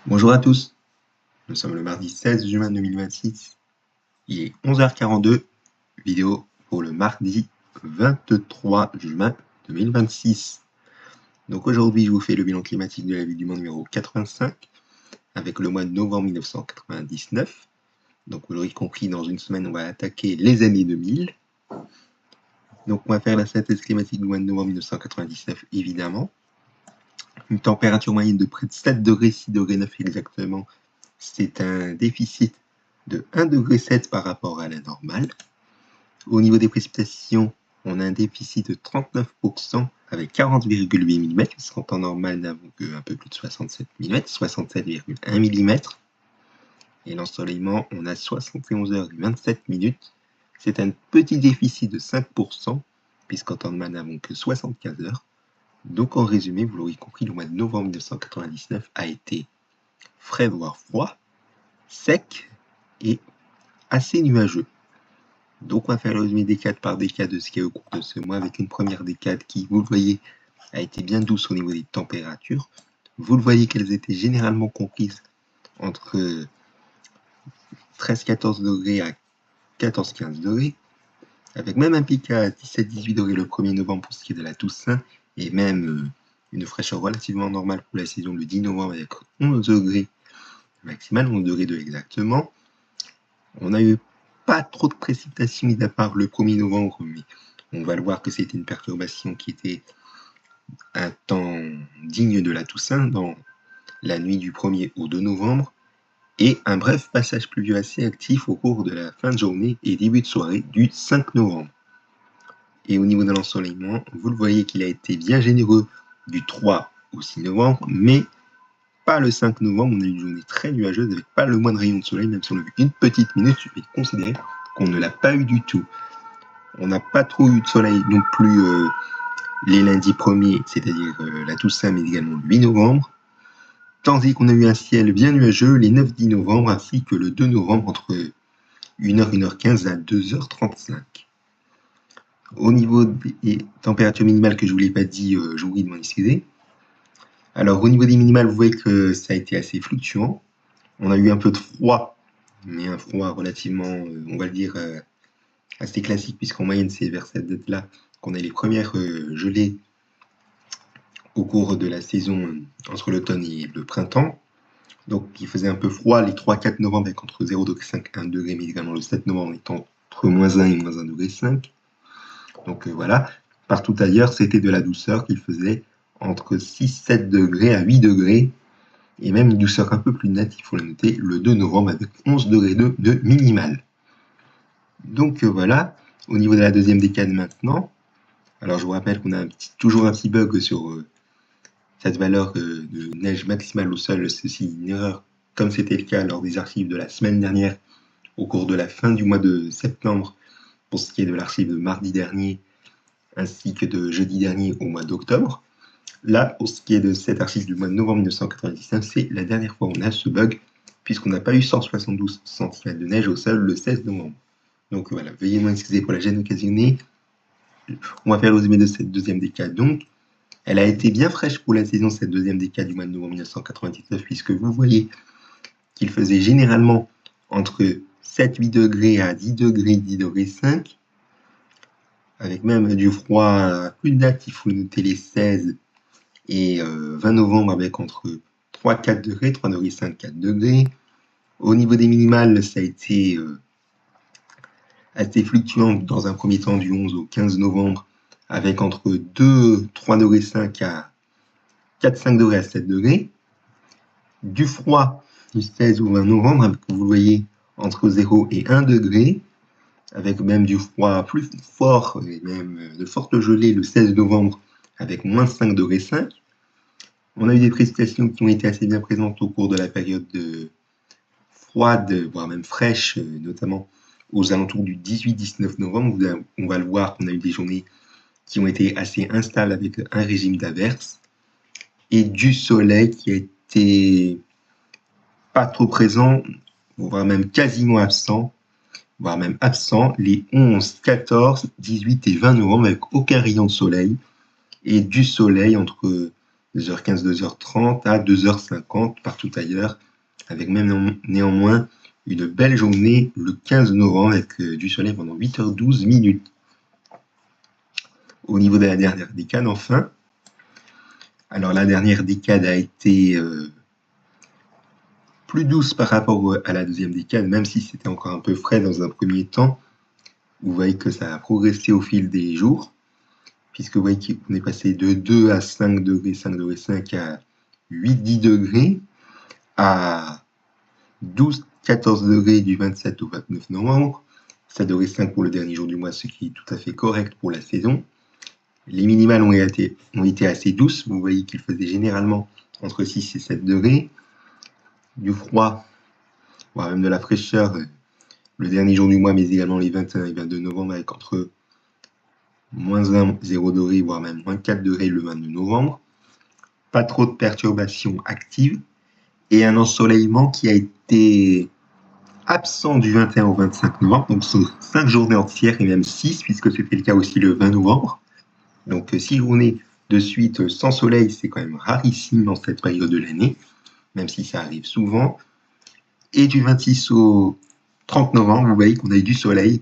Bonjour à tous, nous sommes le mardi 16 juin 2026, il est 11h42, vidéo pour le mardi 23 juin 2026. Donc aujourd'hui je vous fais le bilan climatique de la vie du monde numéro 85 avec le mois de novembre 1999. Donc vous l'aurez compris, dans une semaine on va attaquer les années 2000. Donc on va faire la synthèse climatique du mois de novembre 1999 évidemment. Une température moyenne de près de 7 degrés, 6 degrés 9 exactement. C'est un déficit de 1,7 degré par rapport à la normale. Au niveau des précipitations, on a un déficit de 39% avec 40,8 mm, puisqu'en temps normal, nous n'avons qu'un peu plus de 67 mm, 67,1 mm. Et l'ensoleillement, on a 71 heures et 27 minutes. C'est un petit déficit de 5%, puisqu'en temps normal, nous n'avons que 75 heures. Donc en résumé, vous l'aurez compris, le mois de novembre 1999 a été frais voire froid, sec et assez nuageux. Donc on va faire le résumé décade par décade de ce qu'il y a au cours de ce mois, avec une première décade qui, vous le voyez, a été bien douce au niveau des températures. Vous le voyez qu'elles étaient généralement comprises entre 13-14 degrés à 14-15 degrés, avec même un pic à 17-18 degrés le 1er novembre pour ce qui est de la Toussaint, et même une fraîcheur relativement normale pour la saison le 10 novembre avec 11 degrés maximal, 11 degrés de exactement. On a eu pas trop de précipitations mis à part le 1er novembre, mais on va le voir que c'était une perturbation qui était un temps digne de la Toussaint dans la nuit du 1er au 2 novembre, et un bref passage pluvieux assez actif au cours de la fin de journée et début de soirée du 5 novembre. Et au niveau de l'ensoleillement, vous le voyez qu'il a été bien généreux du 3 au 6 novembre, mais pas le 5 novembre, on a eu une journée très nuageuse avec pas le moindre rayon de soleil, même si on a vu une petite minute, je vais considérer qu'on ne l'a pas eu du tout. On n'a pas trop eu de soleil non plus les lundis 1er, c'est-à-dire la Toussaint, mais également le 8 novembre, tandis qu'on a eu un ciel bien nuageux les 9-10 novembre, ainsi que le 2 novembre entre 1h, 1h15 à 2h35. Au niveau des températures minimales que je ne vous l'ai pas dit, je vous prie de m'en excuser. Alors au niveau des minimales, vous voyez que ça a été assez fluctuant. On a eu un peu de froid, mais un froid relativement, on va le dire, assez classique, puisqu'en moyenne, c'est vers cette date-là qu'on a les premières gelées au cours de la saison entre l'automne et le printemps. Donc il faisait un peu froid les 3-4 novembre avec entre 0,5 et 1 degré, mais également le 7 novembre étant entre moins 1 et moins 1,5 degré. Donc voilà, partout ailleurs, c'était de la douceur qu'il faisait entre 6-7 degrés à 8 degrés, et même une douceur un peu plus nette, il faut le noter, le 2 novembre avec 11 degrés de minimal. Donc voilà, au niveau de la deuxième décade maintenant, alors je vous rappelle qu'on a toujours un petit bug sur cette valeur de neige maximale au sol, ceci une erreur, comme c'était le cas lors des archives de la semaine dernière, au cours de la fin du mois de septembre, pour ce qui est de l'archive de mardi dernier, ainsi que de jeudi dernier au mois d'octobre. Là, pour ce qui est de cette archive du mois de novembre 1999, c'est la dernière fois où on a ce bug, puisqu'on n'a pas eu 172 cm de neige au sol le 16 novembre. Donc voilà, veuillez m'excuser pour la gêne occasionnée. On va faire le résumé de cette deuxième décade. Donc, elle a été bien fraîche pour la saison, cette deuxième décade du mois de novembre 1999, puisque vous voyez qu'il faisait généralement entre 7-8 degrés à 10 degrés, 10 degrés 5, avec même du froid plus date, il faut noter les 16 et 20 novembre avec entre 3-4 degrés, 3 degrés 5, 4 degrés. Au niveau des minimales, ça a été assez fluctuant dans un premier temps du 11 au 15 novembre avec entre 2-3 degrés 5 à 4-5 degrés à 7 degrés. Du froid du 16 au 20 novembre, avec, vous le voyez, entre 0 et 1 degré, avec même du froid plus fort et même de fortes gelées le 16 novembre avec moins 5 degrés 5. On a eu des précipitations qui ont été assez bien présentes au cours de la période froide, voire même fraîche, notamment aux alentours du 18-19 novembre. On va le voir qu'on a eu des journées qui ont été assez instables avec un régime d'averses et du soleil qui a été pas trop présent, voire même quasiment absent, voire même absent les 11, 14, 18 et 20 novembre avec aucun rayon de soleil et du soleil entre 2h15, 2h30 à 2h50 partout ailleurs, avec même néanmoins une belle journée le 15 novembre avec du soleil pendant 8h12 minutes. Au niveau de la dernière décade, enfin, alors la dernière décade a été plus douce par rapport à la deuxième décade, même si c'était encore un peu frais dans un premier temps. Vous voyez que ça a progressé au fil des jours, puisque vous voyez qu'on est passé de 2 à 5 degrés, 5 degrés 5 à 8-10 degrés, à 12-14 degrés du 27 au 29 novembre, 7 degrés 5 pour le dernier jour du mois, ce qui est tout à fait correct pour la saison. Les minimales ont été assez douces, vous voyez qu'il faisait généralement entre 6 et 7 degrés. Du froid, voire même de la fraîcheur, le dernier jour du mois, mais également les 21 et 22 novembre, avec entre moins 1, 0 degré, voire même moins 4 degrés le 22 novembre. Pas trop de perturbations actives, et un ensoleillement qui a été absent du 21 au 25 novembre, donc sur 5 journées entières, et même 6, puisque c'était le cas aussi le 20 novembre. Donc 6 journées de suite sans soleil, c'est quand même rarissime dans cette période de l'année, même si ça arrive souvent. Et du 26 au 30 novembre, vous voyez qu'on a eu du soleil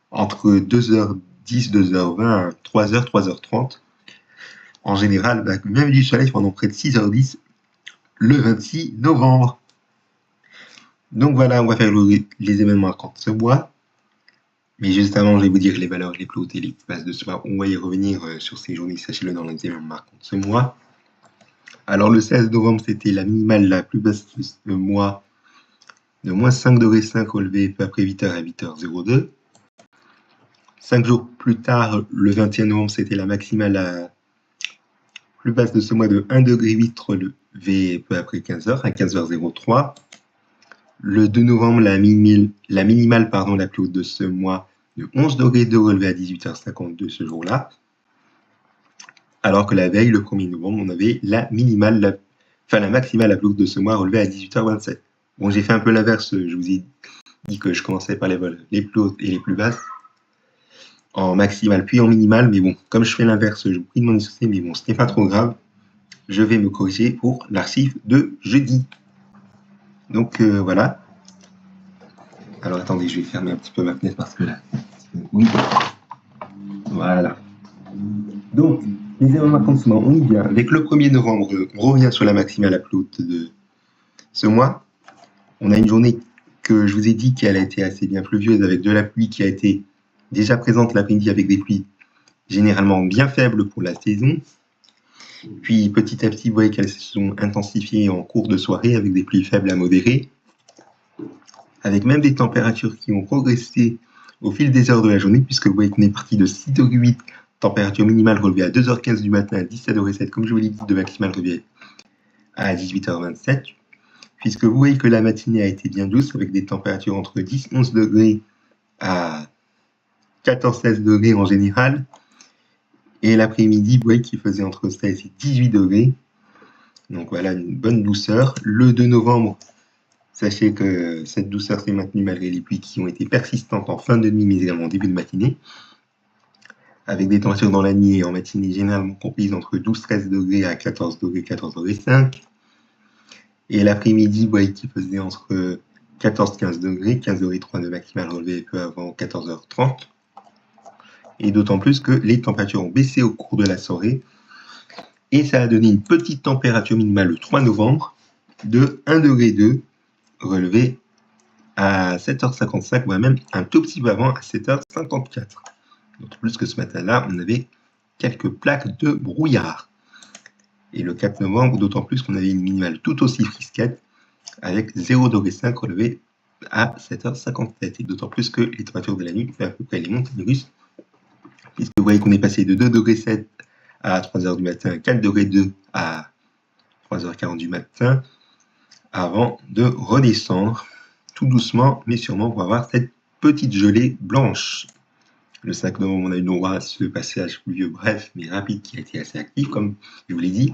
entre 2h10, 2h20, 3h, 3h30. En général, même du soleil pendant près de 6h10 le 26 novembre. Donc voilà, on va faire les événements marquants de ce mois. Mais juste avant, je vais vous dire les valeurs les plus hautes et les plus basses de ce mois. On va y revenir sur ces journées, sachez-le, dans les événements marquants de ce mois. Alors le 16 novembre, c'était la minimale la plus basse de ce mois, de moins 5 degrés 5 relevé peu après 8h à 8h02. 5 jours plus tard, le 21 novembre, c'était la maximale la plus basse de ce mois de 1 degré 8 relevé peu après 15h à 15h03. Le 2 novembre, la minimale la plus haute de ce mois de 11 degrés 2 relevé à 18h52 ce jour-là. Alors que la veille, le 1er novembre, on avait la maximale la plus haute de ce mois relevée à 18h27. Bon, j'ai fait un peu l'inverse, je vous ai dit que je commençais par les vols les plus hautes et les plus basses, en maximale puis en minimale, mais bon, comme je fais l'inverse, je vous prie de m'en excuser, mais bon, ce n'est pas trop grave. Je vais me corriger pour l'archive de jeudi. Donc voilà. Alors attendez, je vais fermer un petit peu ma fenêtre parce que là, oui. Voilà. Donc, les événements marquants de ce mois, on y vient. Avec le 1er novembre, on revient sur la maximale la plus haute de ce mois. On a une journée que je vous ai dit qu'elle a été assez bien pluvieuse avec de la pluie qui a été déjà présente l'après-midi avec des pluies généralement bien faibles pour la saison. Puis petit à petit, vous voyez qu'elles se sont intensifiées en cours de soirée avec des pluies faibles à modérées, avec même des températures qui ont progressé au fil des heures de la journée, puisque vous voyez qu'on est parti de 6,8 degrés, température minimale relevée à 2h15 du matin, à 17,7 degrés, comme je vous l'ai dit, de maximale relevée à 18h27, puisque vous voyez que la matinée a été bien douce, avec des températures entre 10-11 degrés à 14-16 degrés en général, et l'après-midi, vous voyez qu'il faisait entre 16 et 18 degrés, donc voilà, une bonne douceur. Le 2 novembre, sachez que cette douceur s'est maintenue malgré les pluies qui ont été persistantes en fin de nuit, mais également en début de matinée, avec des températures dans la nuit et en matinée généralement comprises entre 12-13 degrés à 14 degrés, 14 degrés 5. Et l'après-midi, vous voyez qu'il faisait entre 14-15 degrés, 15 degrés 3 de maximale relevée peu avant 14h30. Et d'autant plus que les températures ont baissé au cours de la soirée. Et ça a donné une petite température minimale le 3 novembre de 1 degré 2 relevée à 7h55, voire même un tout petit peu avant à 7h54. D'autant plus que ce matin-là, on avait quelques plaques de brouillard. Et le 4 novembre, d'autant plus qu'on avait une minimale tout aussi frisquette avec 0,5 degré relevé à 7h57. Et d'autant plus que les températures de la nuit fait à peu près les montagnes russes, puisque vous voyez qu'on est passé de 2,7 degrés à 3h du matin, 4 degrés 2 à 3h40 du matin, avant de redescendre tout doucement, mais sûrement pour avoir cette petite gelée blanche. Le 5 novembre, on a eu droit à ce passage pluvieux bref mais rapide qui a été assez actif, comme je vous l'ai dit.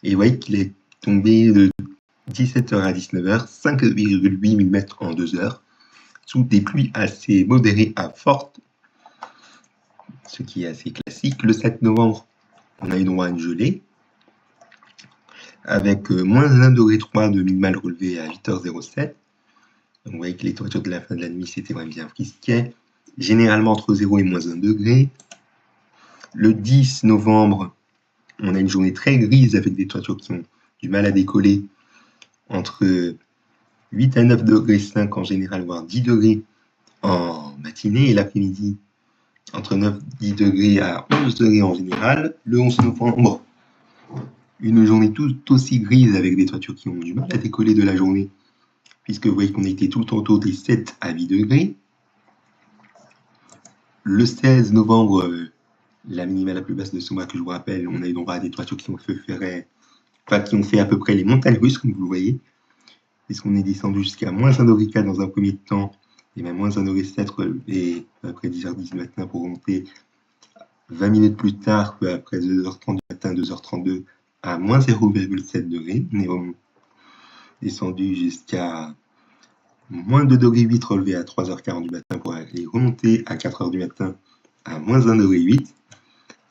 Et vous voyez qu'il est tombé de 17h à 19h, 5,8 mm en 2 heures, sous des pluies assez modérées à fortes, ce qui est assez classique. Le 7 novembre, on a eu droit à une gelée. avec moins 1,3 degré de minimal relevé à 8h07. Donc vous voyez que les températures de la fin de la nuit, c'était vraiment bien frisquet, généralement entre 0 et moins 1 degré. Le 10 novembre, on a une journée très grise avec des températures qui ont du mal à décoller, entre 8 à 9 degrés 5 en général, voire 10 degrés en matinée, et l'après-midi, entre 9 10 degrés à 11 degrés en général. Le 11 novembre, une journée tout aussi grise avec des températures qui ont du mal à décoller de la journée, puisque vous voyez qu'on était tout le temps autour des 7 à 8 degrés. Le 16 novembre, la minimale la plus basse de ce mois que je vous rappelle, on a eu droit à des températures qui ont fait à peu près les montagnes russes, comme vous le voyez, puisqu'on est descendu jusqu'à moins 1 degré 4 dans un premier temps, et même moins 1 degré 7 relevé après 10h10 du matin pour remonter 20 minutes plus tard, peu après 2h30 du matin, 2h32, à moins 0,7 degrés. On est descendu jusqu'à moins 2 degrés 8 relevé à 3h40 du matin pour aller remonter à 4h du matin à moins 1 degré 8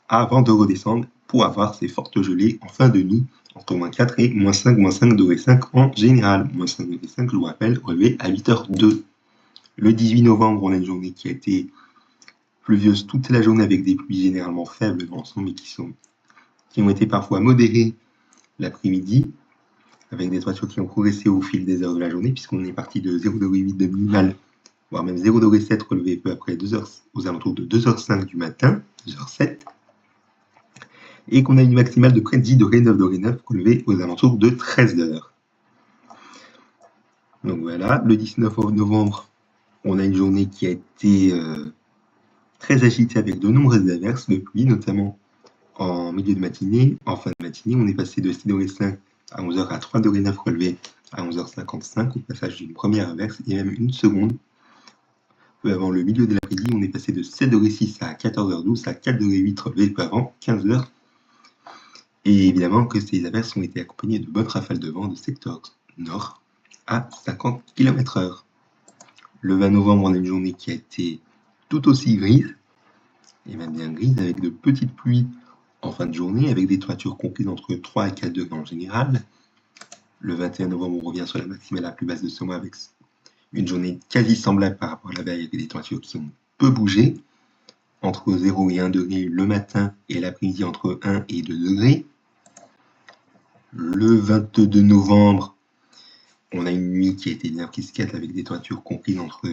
avant de redescendre pour avoir ces fortes gelées en fin de nuit entre moins 4 et moins 5 degrés 5 en général. Moins 5 degrés 5, je vous rappelle, relevé à 8h02. Le 18 novembre, on a une journée qui a été pluvieuse toute la journée avec des pluies généralement faibles dans l'ensemble mais qui ont été parfois modérées l'après-midi, avec des températures qui ont progressé au fil des heures de la journée, puisqu'on est parti de 0,8 de minimal, voire même 0,7 relevé peu après 2 heures, aux alentours de 2h05 du matin, 2h07, et qu'on a une maximale de près de 10 degrés, 9 degrés 9, relevé aux alentours de 13 heures. Donc voilà, le 19 novembre, on a une journée qui a été très agitée avec de nombreuses averses de pluie, notamment en milieu de matinée. En fin de matinée, on est passé de 6 degrés 5 à 11h à 3 degrés 9 relevé à 11h55 au passage d'une première averse et même une seconde. Peu avant le milieu de l'après-midi, on est passé de 7 degrés 6 à 14h12 à 4 degrés 8 relevé peu avant 15h. Et évidemment que ces averses ont été accompagnées de bonnes rafales de vent de secteur nord à 50 km/h. Le 20 novembre, on a une journée qui a été tout aussi grise, et même bien grise, avec de petites pluies en fin de journée, avec des températures comprises entre 3 et 4 degrés en général. Le 21 novembre, on revient sur la maximale la plus basse de ce mois avec une journée quasi semblable par rapport à la veille, avec des températures qui ont peu bougé, entre 0 et 1 degré le matin et l'après-midi entre 1 et 2 degrés. Le 22 novembre, on a une nuit qui a été bien frisquette avec des températures comprises entre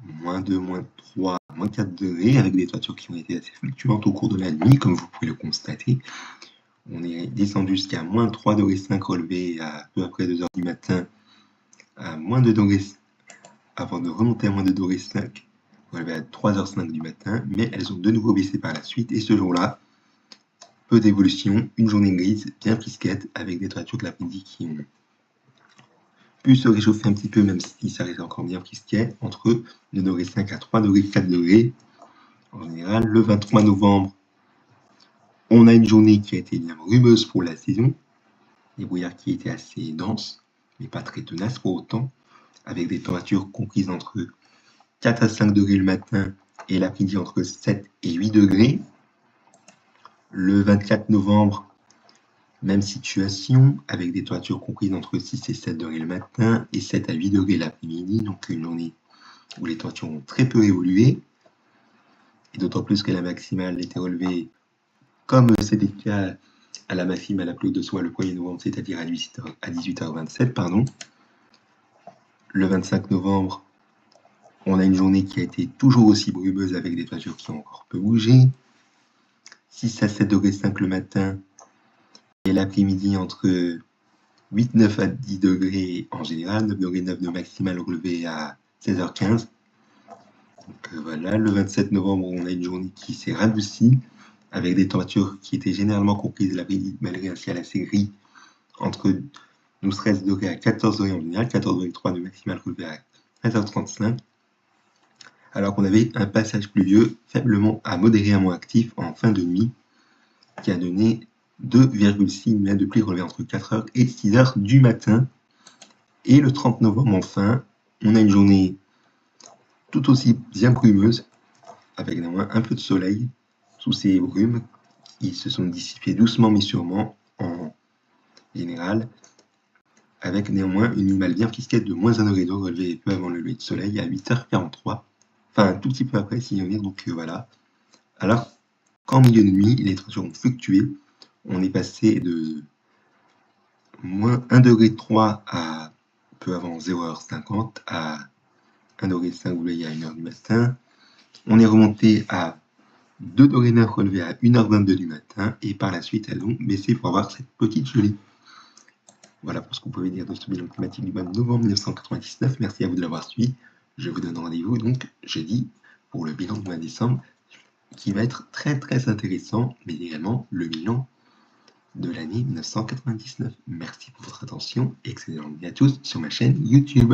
moins 2, moins 3, moins 4 degrés, avec des températures qui ont été assez fluctuantes au cours de la nuit, comme vous pouvez le constater. On est descendu jusqu'à moins 3 degrés 5 relevé à peu après 2h du matin, à moins 2 degrés, avant de remonter à moins 2 degrés 5, relevé à 3h05 du matin, mais elles ont de nouveau baissé par la suite, et ce jour-là, peu d'évolution, une journée grise, bien frisquette, avec des températures de l'après-midi qui ont pu se réchauffer un petit peu, même si ça reste encore bien frisquet, entre 2 degrés 5 à 3 degrés 4 degrés. En général, le 23 novembre, on a une journée qui a été bien brumeuse pour la saison, des brouillards qui étaient assez denses, mais pas très tenaces pour autant, avec des températures comprises entre 4 à 5 degrés le matin et l'après-midi entre 7 et 8 degrés. Le 24 novembre, même situation, avec des températures comprises entre 6 et 7 degrés le matin et 7 à 8 degrés l'après-midi, donc une journée où les températures ont très peu évolué, et d'autant plus que la maximale était relevée, comme c'était le cas à la maximale la plus haute de soi le 1er novembre, c'est-à-dire à 18h27, pardon. Le 25 novembre, on a une journée qui a été toujours aussi brumeuse avec des températures qui ont encore peu bougé. 6 à 7 degrés 5 le matin et l'après-midi entre 8, 9 à 10 degrés en général, 9 degrés 9 de maximale relevé à 16h15. Donc voilà, le 27 novembre, on a une journée qui s'est radoucie avec des températures qui étaient généralement comprises l'après-midi malgré un ciel assez gris entre 12-13 degrés à 14 degrés en général, 14 degrés 3 de maximale relevé à 13h35. Alors qu'on avait un passage pluvieux faiblement à modérément actif en fin de nuit qui a donné 2,6 mm de pluie relevée entre 4h et 6h du matin. Et le 30 novembre, enfin, on a une journée tout aussi bien brumeuse, avec néanmoins un peu de soleil sous ces brumes qui se sont dissipées doucement mais sûrement en générale, avec néanmoins une minimale bien fiscale de moins 1 degré d'eau relevée peu avant le lever de soleil à 8h43, enfin un tout petit peu après si on veut dire, donc voilà. Alors qu'en milieu de nuit, les températures ont fluctué, on est passé de moins 1 degré 3 à peu avant 0h50 à 1 degré 5 relevée à 1h du matin. On est remonté à 2 degrés 9 relevés à 1h22 du matin et par la suite elles ont baissé pour avoir cette petite gelée. Voilà pour ce qu'on pouvait dire de ce bilan climatique du mois de novembre 1999. Merci à vous de l'avoir suivi. Je vous donne rendez-vous donc jeudi pour le bilan du mois de décembre qui va être très très intéressant, mais également le bilan de l'année 1999. Merci pour votre attention et excellente journée à tous sur ma chaîne YouTube.